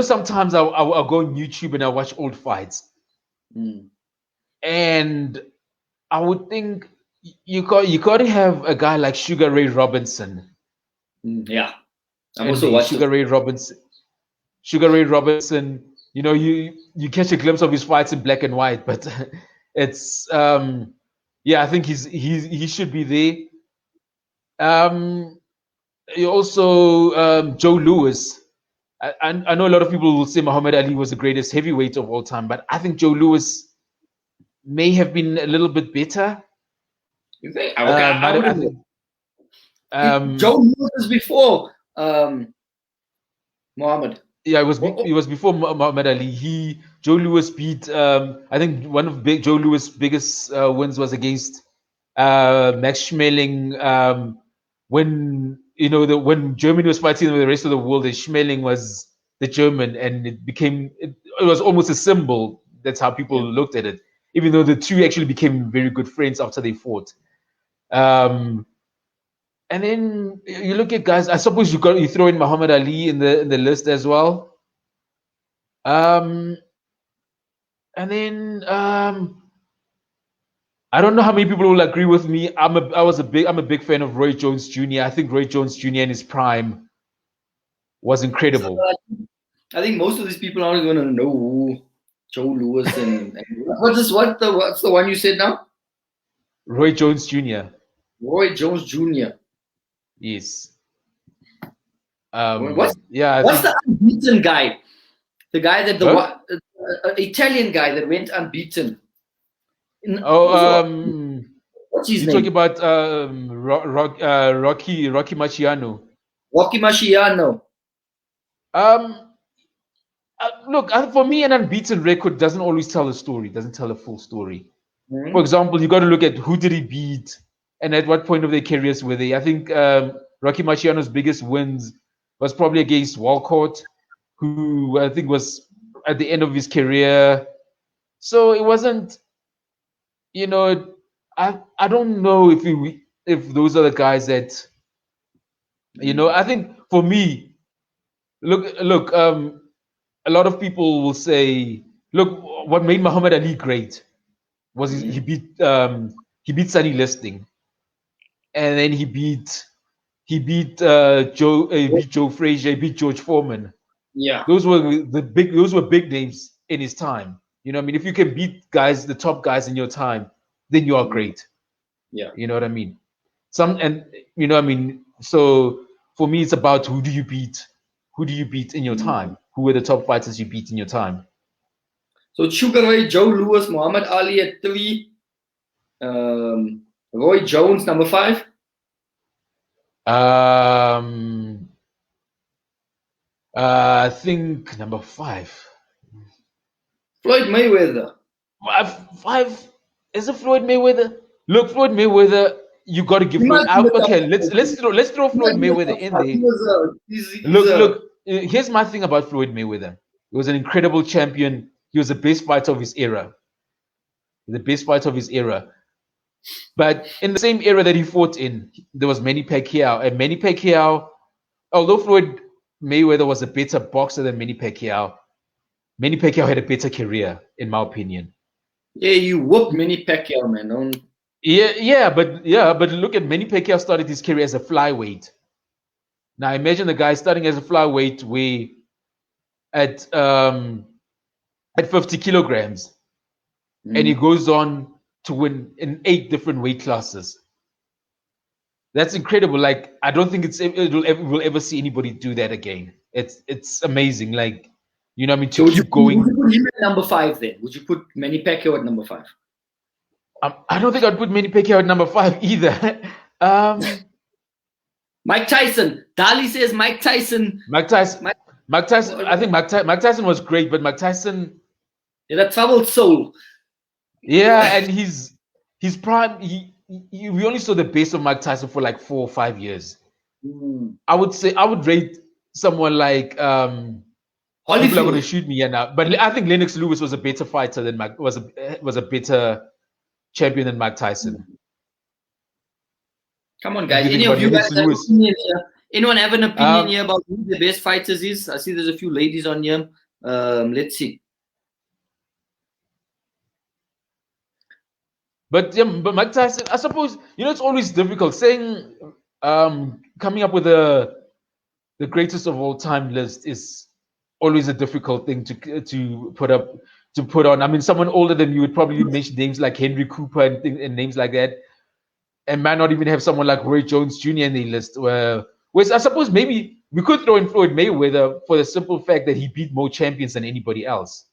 Speaker 2: sometimes I'll go on YouTube and I watch old fights, and I would think you got to have a guy like Sugar Ray Robinson.
Speaker 1: Yeah, I'm also watching
Speaker 2: Sugar Ray Robinson. You catch a glimpse of his fights in black and white, but it's I think he should be there. Also Joe Louis. I know a lot of people will say Muhammad Ali was the greatest heavyweight of all time, but I think Joe Louis may have been a little bit better.
Speaker 1: You think? I think Joe Louis was before Muhammad.
Speaker 2: Yeah, it was before Muhammad Ali. Joe Louis beat. I think one of Joe Louis' biggest wins was against Max Schmeling. When when Germany was fighting with the rest of the world, Schmeling was the German, and it was almost a symbol. That's how people looked at it. Even though the two actually became very good friends after they fought. And then you look at guys. I suppose you throw in Muhammad Ali in the list as well. And then I don't know how many people will agree with me. I'm a big fan of Roy Jones Jr. I think Roy Jones Jr. in his prime was incredible.
Speaker 1: I think most of these people aren't going to know who Joe Louis and what's the one you said now?
Speaker 2: Roy Jones Jr.
Speaker 1: Roy Jones Jr.
Speaker 2: Yes.
Speaker 1: What's the unbeaten guy? The guy that Italian guy that went unbeaten. What's his name?
Speaker 2: You're talking about Rocky Marciano.
Speaker 1: Rocky Marciano.
Speaker 2: Look, for me, an unbeaten record doesn't always tell a story. Doesn't tell a full story.
Speaker 1: Mhm.
Speaker 2: For example, you got to look at who did he beat, and at what point of their careers were they. I think Rocky Marciano's biggest wins was probably against Walcott, who I think was at the end of his career. So it wasn't, I don't know if those are the guys that, I think for me, look, a lot of people will say, look, what made Muhammad Ali great was he beat Sonny Listing, and then he beat Joe Frazier, he beat George Foreman.
Speaker 1: Yeah.
Speaker 2: Those were big names in his time. You know what I mean? If you can beat guys, the top guys in your time, then you are great.
Speaker 1: Yeah.
Speaker 2: You know what I mean? So for me, it's about who do you beat? Who do you beat in your time? Who were the top fighters you beat in your time?
Speaker 1: So Sugar Ray, Joe Louis, Muhammad Ali at 3, Roy Jones number 5.
Speaker 2: I think number 5.
Speaker 1: Floyd Mayweather.
Speaker 2: Five is it Floyd Mayweather? Look, Floyd Mayweather, you got to give
Speaker 1: He
Speaker 2: Floyd.
Speaker 1: might be the
Speaker 2: Okay,
Speaker 1: top
Speaker 2: let's throw
Speaker 1: He
Speaker 2: Floyd
Speaker 1: might be the
Speaker 2: Mayweather
Speaker 1: top
Speaker 2: in
Speaker 1: five.
Speaker 2: there.
Speaker 1: He's
Speaker 2: Look. Here's my thing about Floyd Mayweather. He was an incredible champion. He was the best fighter of his era. The best fighter of his era. But in the same era that he fought in, there was Manny Pacquiao. And Manny Pacquiao, although Floyd Mayweather was a better boxer than Manny Pacquiao had a better career, in my opinion.
Speaker 1: Yeah, you whooped Manny Pacquiao, man.
Speaker 2: But look at Manny Pacquiao started his career as a flyweight. Now imagine the guy starting as a flyweight at 50 kilograms, and he goes on to win in 8 different weight classes. That's incredible. Like, I don't think we'll ever see anybody do that again. It's amazing. Like, you know what I mean? To keep going.
Speaker 1: Would you put him at number 5 then? Would you put Manny Pacquiao at number 5?
Speaker 2: I don't think I'd put Manny Pacquiao at number 5 either.
Speaker 1: Mike Tyson. Dali says Mike Tyson.
Speaker 2: Mike Tyson. I think Mike Tyson was great, but Mike Tyson.
Speaker 1: Yeah, that troubled soul.
Speaker 2: Yeah, and his prime. We only saw the base of Mike Tyson for like 4 or 5 years. I would rate someone like people are going to shoot me here now, but I think Lennox Lewis was a better fighter than was a better champion than Mike Tyson.
Speaker 1: Come on, guys. Any of you guys have an opinion here? Anyone have an opinion here about who the best fighters is? I see there's a few ladies on here. Let's see.
Speaker 2: But Mike Tyson, I suppose, it's always difficult saying coming up with the greatest of all time list is always a difficult thing to put on. I mean, someone older than you would probably mention names like Henry Cooper and names like that, and might not even have someone like Roy Jones Jr. in the list. Which I suppose maybe we could throw in Floyd Mayweather for the simple fact that he beat more champions than anybody else.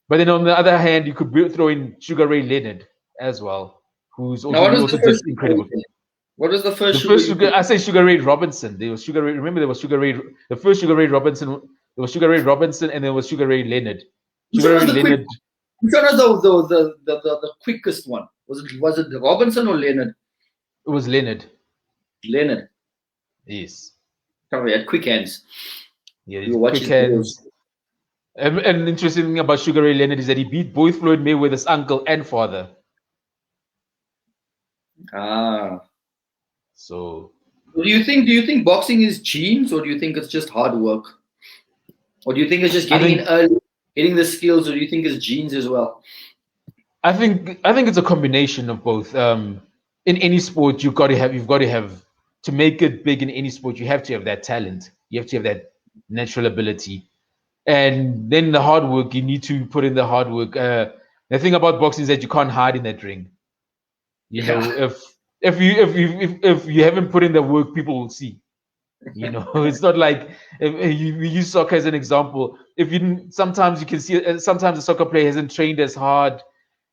Speaker 2: But then on the other hand, you could throw in Sugar Ray Leonard as well, who's also just incredible.
Speaker 1: What was the first?
Speaker 2: I say Sugar Ray Robinson. There was Sugar Ray. Remember, there was Sugar Ray. The first Sugar Ray Robinson. There was Sugar Ray Robinson, and there was Sugar Ray Leonard. Sugar Ray Leonard.
Speaker 1: Which one was the quickest one? Was it Robinson or Leonard?
Speaker 2: It was Leonard.
Speaker 1: Leonard.
Speaker 2: Yes.
Speaker 1: Probably had quick hands.
Speaker 2: Yeah, quick hands. And the interesting thing about Sugar Ray Leonard is that he beat both Floyd Mayweather's uncle and father. So
Speaker 1: do you think boxing is genes, or do you think it's just hard work? Or do you think it's just getting in early, getting the skills, or do you think it's genes as well?
Speaker 2: I think it's a combination of both. In any sport, you've got to have to make it big in any sport, you have to have that talent. You have to have that natural ability. And then the hard work, you need to put in the hard work. The thing about boxing is that you can't hide in that ring. You know, if you haven't put in the work, people will see. You know, it's not like if you use soccer as an example. Sometimes you can see sometimes a soccer player hasn't trained as hard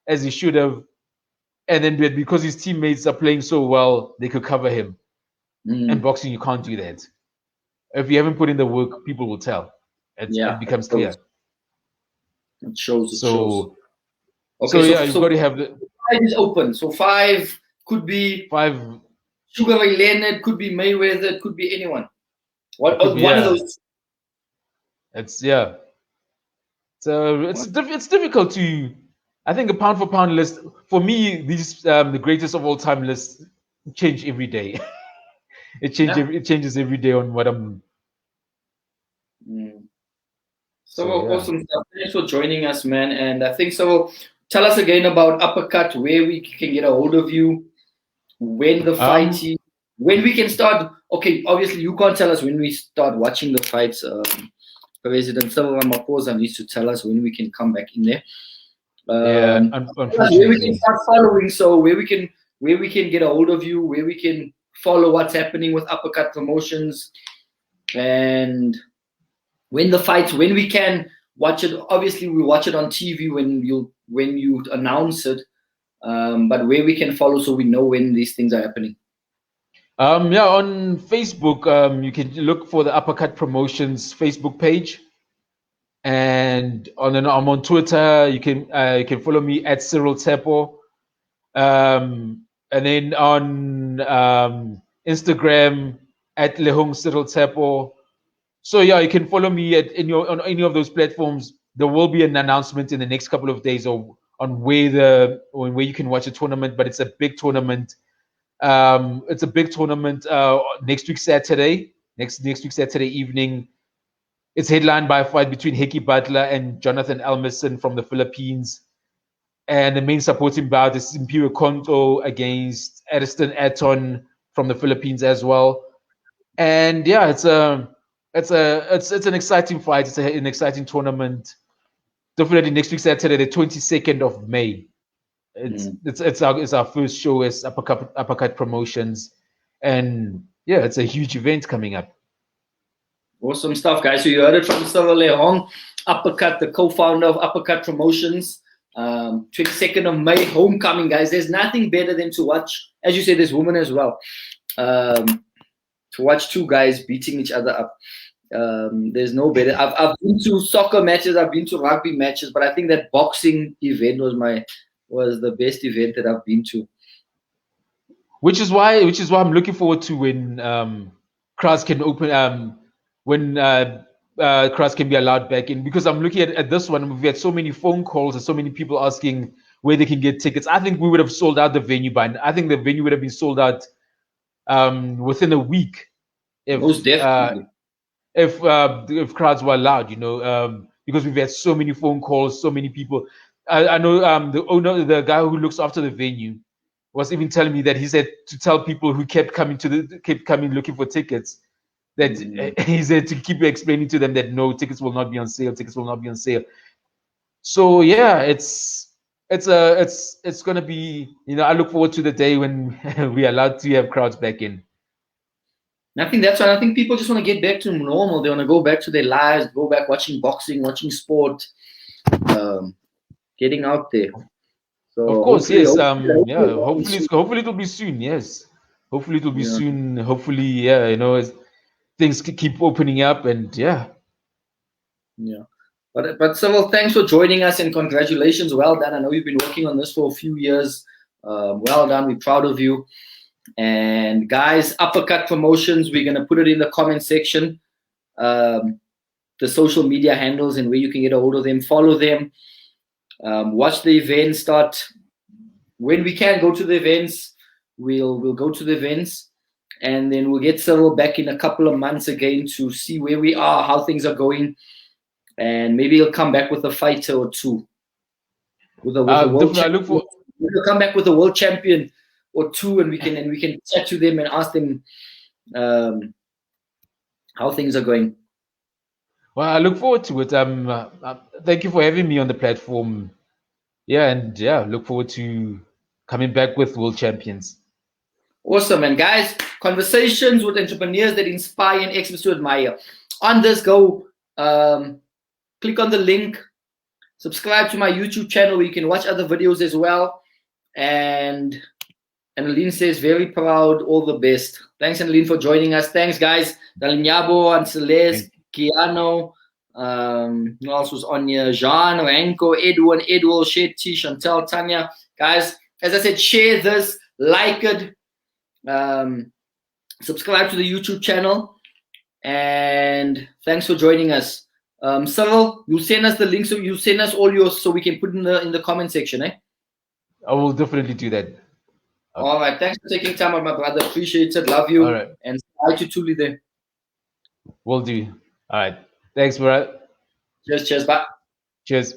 Speaker 2: as he should have, and then because his teammates are playing so well, they could cover him. In boxing, you can't do that. If you haven't put in the work, people will tell. it becomes clear.
Speaker 1: It shows. It
Speaker 2: so
Speaker 1: shows. Okay,
Speaker 2: so yeah, you've got to have the
Speaker 1: 5 is open. So 5 could be
Speaker 2: 5.
Speaker 1: Sugar Ray Leonard, could be Mayweather, it could be anyone.
Speaker 2: It could be,
Speaker 1: one of those.
Speaker 2: It's So it's difficult to. I think a pound for pound list for me. These the greatest of all time lists change every day. It changes every day on what I'm.
Speaker 1: So awesome stuff. Thanks for joining us, man. And I think so. Tell us again about Uppercut, where we can get a hold of you, when the fight is, when we can start. Okay, obviously you can't tell us when we start watching the fights. President Cyril Ramaphosa needs to tell us when we can come back in there.
Speaker 2: Unfortunately,
Speaker 1: where we can start following. So where we can get a hold of you, where we can follow what's happening with Uppercut Promotions, and when the fights, when we can watch it. Obviously, we watch it on TV when you announce it. But where we can follow, so we know when these things are happening.
Speaker 2: On Facebook, you can look for the Uppercut Promotions Facebook page, and I'm on Twitter. You can follow me at Cyril Tepo, and then on Instagram at Lehong Cyril Tepo. So yeah, you can follow me on any of those platforms. There will be an announcement in the next couple of days on where you can watch a tournament, but it's a big tournament. It's a big tournament next week Saturday. Next week Saturday evening. It's headlined by a fight between Hickey Butler and Jonathan Elmerson from the Philippines. And the main supporting bout is Imperial Konto against Ediston Aton from the Philippines as well. And yeah, it's an exciting fight. It's an exciting tournament. Definitely next week Saturday, the 22nd of May. It's our first show as Uppercut Promotions, and yeah, it's a huge event coming up.
Speaker 1: Awesome stuff, guys. So you heard it from Cyril Lehong, Uppercut, the co-founder of Uppercut Promotions. 22nd of May, homecoming, guys. There's nothing better than to watch, as you said, there's women as well, to watch two guys beating each other up. There's no better. I've been to soccer matches, I've been to rugby matches, but I think that boxing event was the best event that I've been to.
Speaker 2: Which is why I'm looking forward to when crowds can open, when crowds can be allowed back in, because I'm looking at this one. We've had so many phone calls and so many people asking where they can get tickets. I think we would have sold out the venue by now. I think the venue would have been sold out within a week
Speaker 1: Most definitely.
Speaker 2: If crowds were allowed, because we've had so many phone calls, so many people. I know the owner, the guy who looks after the venue, was even telling me that he said to tell people who kept coming looking for tickets, that he said to keep explaining to them that no, tickets will not be on sale. Tickets will not be on sale. So yeah, it's gonna be, I look forward to the day when we're allowed to have crowds back in.
Speaker 1: I think that's why I think people just want to get back to normal. They want to go back to their lives, go back watching boxing, watching sport, getting out there. So
Speaker 2: of course, yes. Hopefully it'll be soon. Yes, hopefully it'll be soon. Hopefully, as things keep opening up, and yeah.
Speaker 1: But Cyril, thanks for joining us and congratulations. Well done. I know you've been working on this for a few years. Well done. We're proud of you. And guys, Uppercut Promotions, we're going to put it in the comment section, the social media handles and where you can get a hold of them. Follow them. Watch the events. Start when we can go to the events. We'll go to the events, and then we'll get Cyril back in a couple of months again to see where we are, how things are going, and maybe he'll come back with a fighter or two. With a world champion. He'll come back with a world champion or two, and we can chat to them and ask them how things are going.
Speaker 2: Well, I look forward to it. Thank you for having me on the platform. Look forward to coming back with world champions.
Speaker 1: Awesome, and guys, conversations with entrepreneurs that inspire and experts to admire. On this, go click on the link, subscribe to my YouTube channel where you can watch other videos as well. And Annalene says, very proud, all the best. Thanks, Annalene, for joining us. Thanks, guys. Dalinyabo, Anceles, Kiano, Who else was on here? Jean, Renko, Edwin, Edwil, Shetty, Chantel, Tanya. Guys, as I said, share this, like it, subscribe to the YouTube channel, and thanks for joining us. Cyril, you send us the link, so you send us all yours so we can put in the comment section, eh?
Speaker 2: I will definitely do that. Okay.
Speaker 1: All right, thanks for taking time out, my brother. Appreciate it. Love you.
Speaker 2: All right.
Speaker 1: And hi to Tuli there.
Speaker 2: Will do. All right. Thanks, bro.
Speaker 1: Cheers, bye.
Speaker 2: Cheers.